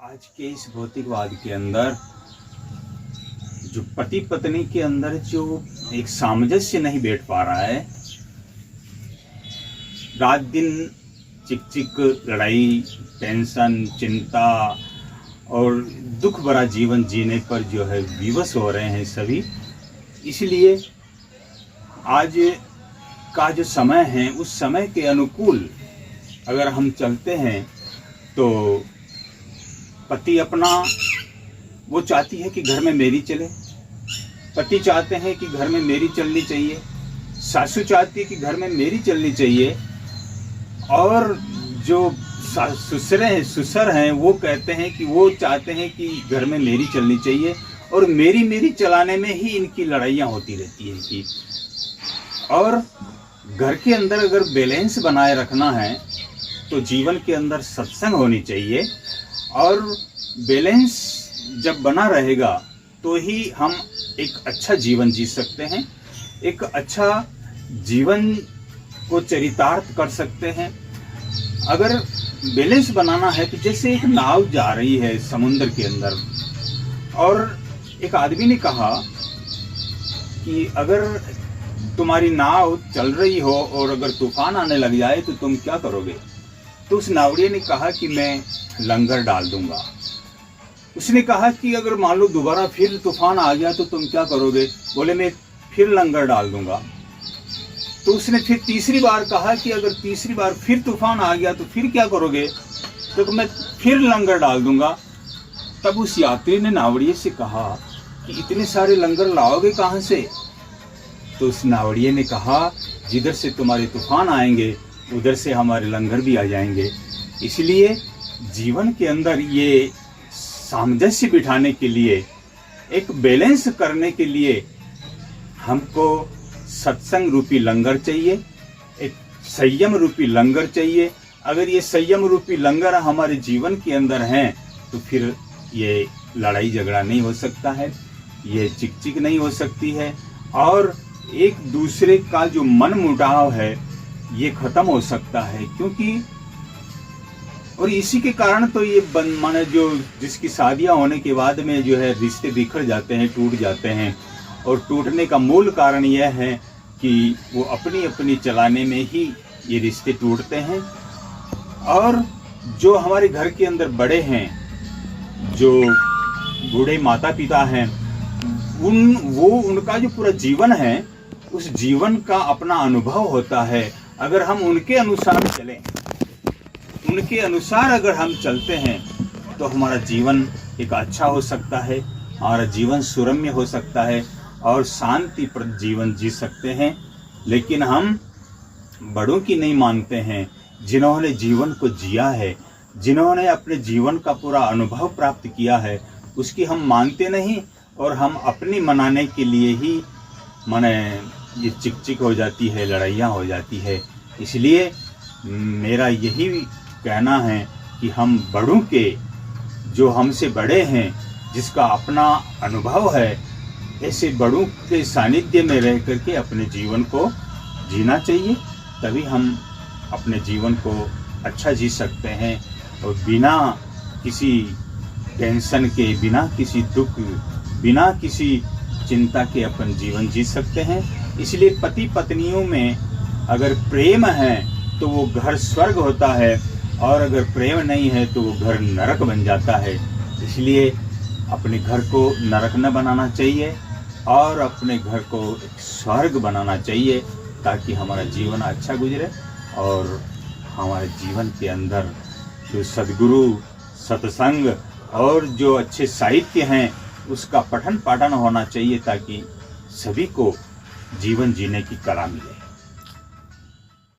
आज के इस भौतिकवाद के अंदर जो पति पत्नी के अंदर जो एक सामंजस्य नहीं बैठ पा रहा है, रात दिन चिक चिक लड़ाई, टेंशन, चिंता और दुख भरा जीवन जीने पर जो है विवश हो रहे हैं सभी। इसलिए आज का जो समय है उस समय के अनुकूल अगर हम चलते हैं तो पति अपना वो चाहती है कि घर में मेरी चले, पति चाहते हैं कि घर में मेरी चलनी चाहिए, सासू चाहती है कि घर में मेरी चलनी चाहिए, और जो ससुर हैं वो कहते हैं कि वो चाहते हैं कि घर में मेरी चलनी चाहिए, और मेरी चलाने में ही इनकी लड़ाइयाँ होती रहती है कि। और घर के अंदर अगर बैलेंस बनाए रखना है तो जीवन के अंदर सत्संग होनी चाहिए, और बैलेंस जब बना रहेगा तो ही हम एक अच्छा जीवन जी सकते हैं, एक अच्छा जीवन को चरितार्थ कर सकते हैं। अगर बैलेंस बनाना है तो जैसे एक नाव जा रही है समुद्र के अंदर, और एक आदमी ने कहा कि अगर तुम्हारी नाव चल रही हो और अगर तूफान आने लग जाए तो तुम क्या करोगे? तो उस नावड़िए ने कहा कि मैं लंगर डाल दूंगा। उसने कहा कि अगर मान लो दोबारा फिर तूफान आ गया तो तुम क्या करोगे? बोले मैं फिर लंगर डाल दूंगा। तो उसने फिर तीसरी बार कहा कि अगर तीसरी बार फिर तूफान आ गया तो फिर क्या करोगे? तो मैं फिर लंगर डाल दूंगा। तब उस यात्री ने नावड़िए से कहा कि इतने सारे लंगर लाओगे कहाँ से? तो उस नावड़िए ने कहा जिधर से तुम्हारे तूफान आएंगे उधर से हमारे लंगर भी आ जाएंगे। इसलिए जीवन के अंदर ये सामंजस्य बिठाने के लिए, एक बैलेंस करने के लिए हमको सत्संग रूपी लंगर चाहिए, एक संयम रूपी लंगर चाहिए। अगर ये संयम रूपी लंगर हमारे जीवन के अंदर हैं तो फिर ये लड़ाई झगड़ा नहीं हो सकता है, ये चिक चिक नहीं हो सकती है, और एक दूसरे का जो मन मुटाव है ये खत्म हो सकता है। क्योंकि और इसी के कारण तो ये माने जो जिसकी शादियां होने के बाद में जो है रिश्ते बिखर जाते हैं, टूट जाते हैं, और टूटने का मूल कारण यह है कि वो अपनी अपनी चलाने में ही ये रिश्ते टूटते हैं। और जो हमारे घर के अंदर बड़े हैं, जो बूढ़े माता पिता हैं, उनका जो पूरा जीवन है उस जीवन का अपना अनुभव होता है। अगर हम उनके अनुसार चलें, उनके अनुसार अगर हम चलते हैं तो हमारा जीवन एक अच्छा हो सकता है, हमारा जीवन सुरम्य हो सकता है और शांतिप्रद जीवन जी सकते हैं। लेकिन हम बड़ों की नहीं मानते हैं, जिन्होंने जीवन को जिया है, जिन्होंने अपने जीवन का पूरा अनुभव प्राप्त किया है, उसकी हम मानते नहीं, और हम अपनी मनाने के लिए ही माने ये चिक चिक हो जाती है, लड़ाइयाँ हो जाती है। इसलिए मेरा यही कहना है कि हम बड़ों के, जो हमसे बड़े हैं, जिसका अपना अनुभव है, ऐसे बड़ों के सानिध्य में रह करके अपने जीवन को जीना चाहिए। तभी हम अपने जीवन को अच्छा जी सकते हैं, और बिना किसी टेंशन के, बिना किसी दुख, बिना किसी चिंता के अपन जीवन जी सकते हैं। इसलिए पति पत्नियों में अगर प्रेम है तो वो घर स्वर्ग होता है, और अगर प्रेम नहीं है तो वो घर नरक बन जाता है। इसलिए अपने घर को नरक न बनाना चाहिए और अपने घर को एक स्वर्ग बनाना चाहिए, ताकि हमारा जीवन अच्छा गुजरे, और हमारे जीवन के अंदर जो सद्गुरु, सत्संग और जो अच्छे साहित्य हैं उसका पठन पाठन होना चाहिए, ताकि सभी को जीवन जीने की कला मिले।